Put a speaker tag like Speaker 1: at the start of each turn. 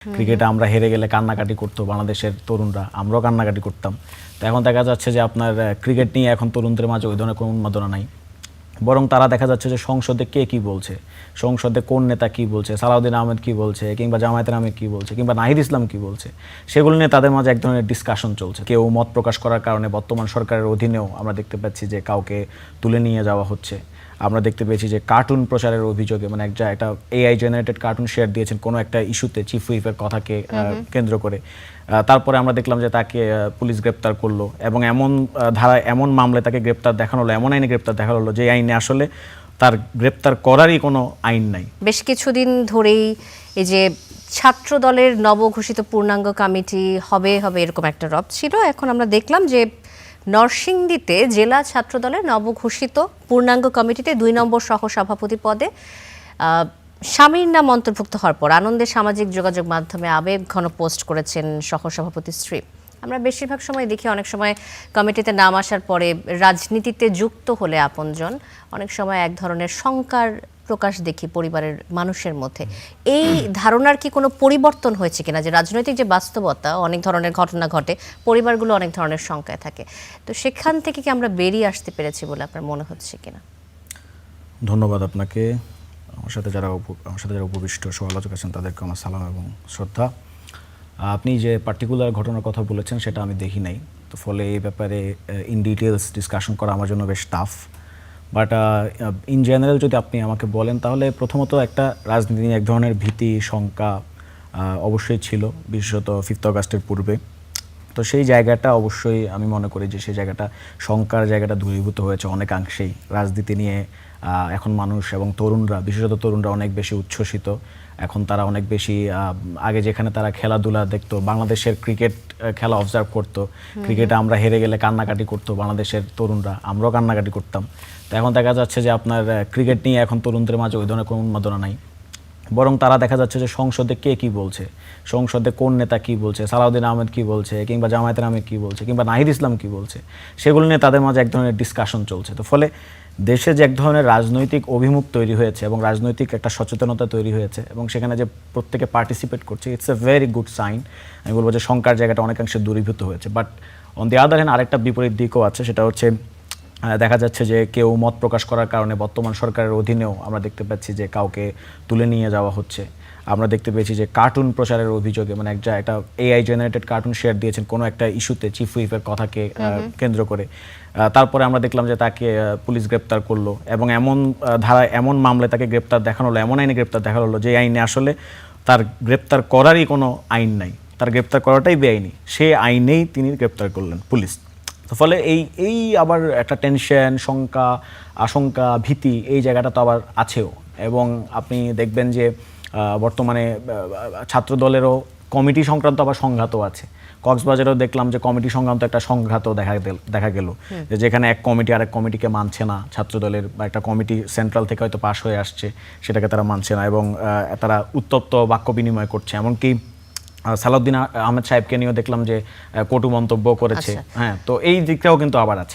Speaker 1: ক্রিকেটে আমরা হেরে গেলে কান্নাকাটি করতো বাংলাদেশের তরুণরা, আমরাও কান্নাকাটি করতাম। তো এখন দেখা যাচ্ছে যে আপনার ক্রিকেট নিয়ে এখন তরুণদের মাঝে ওই ধরনের কোনো উন্মাদনা নাই, বরং তারা দেখা যাচ্ছে যে সংসদে কে কি বলছে, সংসদে কোন নেতা কি বলছে, সালাউদ্দিন আহমেদ কি বলছে, কিংবা জামায়াতের আহমেদ কি বলছে, কিংবা নাহিদ ইসলাম কি বলছে, সেগুলো নিয়ে তাদের মাঝে এক ধরনের ডিসকাশন চলছে। কেউ মত প্রকাশ করার কারণে বর্তমান সরকারের অধীনেও আমরা দেখতে পাচ্ছি যে কাউকে তুলে নিয়ে যাওয়া হচ্ছে। আমরা দেখতে পেয়েছি যে কার্টুন প্রচারের অভিযোগে মানে একটা এআই জেনারেটেড কার্টুন শেয়ার দিয়েছেন কোনো একটা ইস্যুতে, চিফ হুইপের কথাকে কেন্দ্র করে। তারপরে আমরা দেখলাম যে তাকে পুলিশ গ্রেপ্তার করলো এবং এমন ধারায় এমন মামলায় তাকে গ্রেপ্তার দেখানো হলো, এমন আইনে গ্রেপ্তার দেখানো হলো যে আইনে আসলে তার গ্রেপ্তার করারই কোনো আইন নাই।
Speaker 2: বেশ কিছুদিন ধরেই এই যে ছাত্র দলের নবঘোষিত পূর্ণাঙ্গ কমিটি হবে এরকম একটা রব ছিল। এখন আমরা দেখলাম যে নরসিংদীতে জেলা ছাত্র দলের নবঘোষিত পূর্ণাঙ্গ কমিটিতে 2 নম্বর সহ সভাপতি পদে স্বামীর নাম অন্তর্ভুক্ত হওয়ার পর আনন্দের সামাজিক যোগাযোগ মাধ্যমে আবেগ ঘন পোস্ট করেছেন সহসভাপতি স্ত্রী। আমরা বেশিরভাগ সময় দেখি, অনেক সময় কমিটিতে নাম আসার পরে রাজনীতিতে যুক্ত হলে আপনজন অনেক সময় এক ধরনের শঙ্কার প্রকাশ দেখি পরিবারের মানুষের মধ্যে। এই ধারণার কি কোনো পরিবর্তন হয়েছে কিনা, যে রাজনৈতিক যে বাস্তবতা, অনেক ধরনের ঘটনা ঘটে, পরিবারগুলো অনেক ধরনের শঙ্কায় থাকে, তো সেখান থেকে কি আমরা বেরিয়ে আসতে পেরেছি বলে আপনার মনে হচ্ছে কিনা?
Speaker 1: ধন্যবাদ আপনাকে। আমার সাথে যারা উপবিষ্ট সমালোচক আছেন তাদেরকে আমার সালাম এবং শ্রদ্ধা। আপনি যে পার্টিকুলার ঘটনার কথা বলেছেন সেটা আমি দেখি নাই, তো ফলে এই ব্যাপারে ইন ডিটেলস ডিসকাশন করা আমার জন্য বেশ টাফ। বাট ইন জেনারেল যদি আপনি আমাকে বলেন, তাহলে প্রথমত একটা রাজনীতি নিয়ে এক ধরনের ভীতি শঙ্কা অবশ্যই ছিল, বিশেষত 5th অগাস্টের পূর্বে। তো সেই জায়গাটা অবশ্যই আমি মনে করি যে সেই জায়গাটা শঙ্কার জায়গাটা দূরীভূত হয়েছে অনেকাংশেই। রাজনীতি নিয়ে এখন মানুষ এবং তরুণরা, বিশেষত তরুণরা অনেক বেশি উচ্ছ্বসিত। এখন তারা অনেক বেশি, আগে যেখানে তারা খেলাধুলা দেখতো, বাংলাদেশের ক্রিকেট খেলা অবজার্ভ করতো, ক্রিকেটে আমরা হেরে গেলে কান্নাকাটি করতো বাংলাদেশের তরুণরা, আমরাও কান্নাকাটি করতাম। তো এখন দেখা যাচ্ছে যে আপনার ক্রিকেট নিয়ে এখন তরুণদের মাঝে ওই ধরনের কোনো উন্মাদনা নাই, বরং তারা দেখা যাচ্ছে যে সংসদে কে কি বলছে, সংসদে কোন নেতা কি বলছে, সালাউদ্দিন আহমেদ কি বলছে, কিংবা জামায়াতের আহমেদ কি বলছে, কিংবা নাহিদ ইসলাম কি বলছে, সেগুলো নিয়ে তাদের মাঝে এক ধরনের ডিসকাশন চলছে। তো ফলে দেশে যে এক ধরনের রাজনৈতিক অভিমুখ তৈরি হয়েছে এবং রাজনৈতিক একটা সচেতনতা তৈরি হয়েছে এবং সেখানে যে প্রত্যেকে পার্টিসিপেট করছে, it's a very good sign. আমি বলবো যে শঙ্কার জায়গাটা অনেকাংশে দূরীভূত হয়েছে। But on the other hand আরেকটা বিপরীত দিকও আছে, সেটা হচ্ছে দেখা যাচ্ছে যে কেউ মত প্রকাশ করার কারণে বর্তমান সরকারের অধীনেও আমরা দেখতে পাচ্ছি যে কাউকে তুলে নিয়ে যাওয়া হচ্ছে। আমরা দেখতে পেয়েছি যে কার্টুন প্রচারের অভিযোগে মানে একটা এআই জেনারেটেড কার্টুন শেয়ার দিয়েছেন কোনো একটা ইস্যুতে, চিফ হুইপের কথাকে কেন্দ্র করে। তারপরে আমরা দেখলাম যে তাকে পুলিশ গ্রেপ্তার করলো এবং এমন ধারায় এমন মামলায় তাকে গ্রেপ্তার দেখানো হলো, এমন আইনে গ্রেপ্তার দেখানো হলো যে আইনে আসলে তার গ্রেপ্তার করারই কোনো আইন নাই, তার গ্রেপ্তার করাটাই বেআইনি, সে আইনেই তিনি গ্রেপ্তার করলেন পুলিশ। তো ফলে এই আবার একটা টেনশন, শঙ্কা, আশঙ্কা, ভীতি এই জায়গাটা তো আবার আছেও। এবং আপনি দেখবেন যে বর্তমানে ছাত্র দলেরও কমিটি সংক্রান্ত আবার সংঘাতও আছে। কক্সবাজারেও দেখলাম যে কমিটি সংক্রান্ত একটা সংঘাতও দেখা গেল, যেখানে এক কমিটি আরেক কমিটিকে মানছে না, ছাত্র দলের বা একটা কমিটি সেন্ট্রাল থেকে হয়তো পাশ হয়ে আসছে, সেটাকে তারা মানছে না এবং তারা উত্তপ্ত বাক্য বিনিময় করছে। এমনকি সালাউদ্দিন আহমেদ সাহেবকে নিয়েও দেখলাম যে কটু মন্তব্য করেছে। হ্যাঁ, তো এই দিকটাও কিন্তু আবার আছে।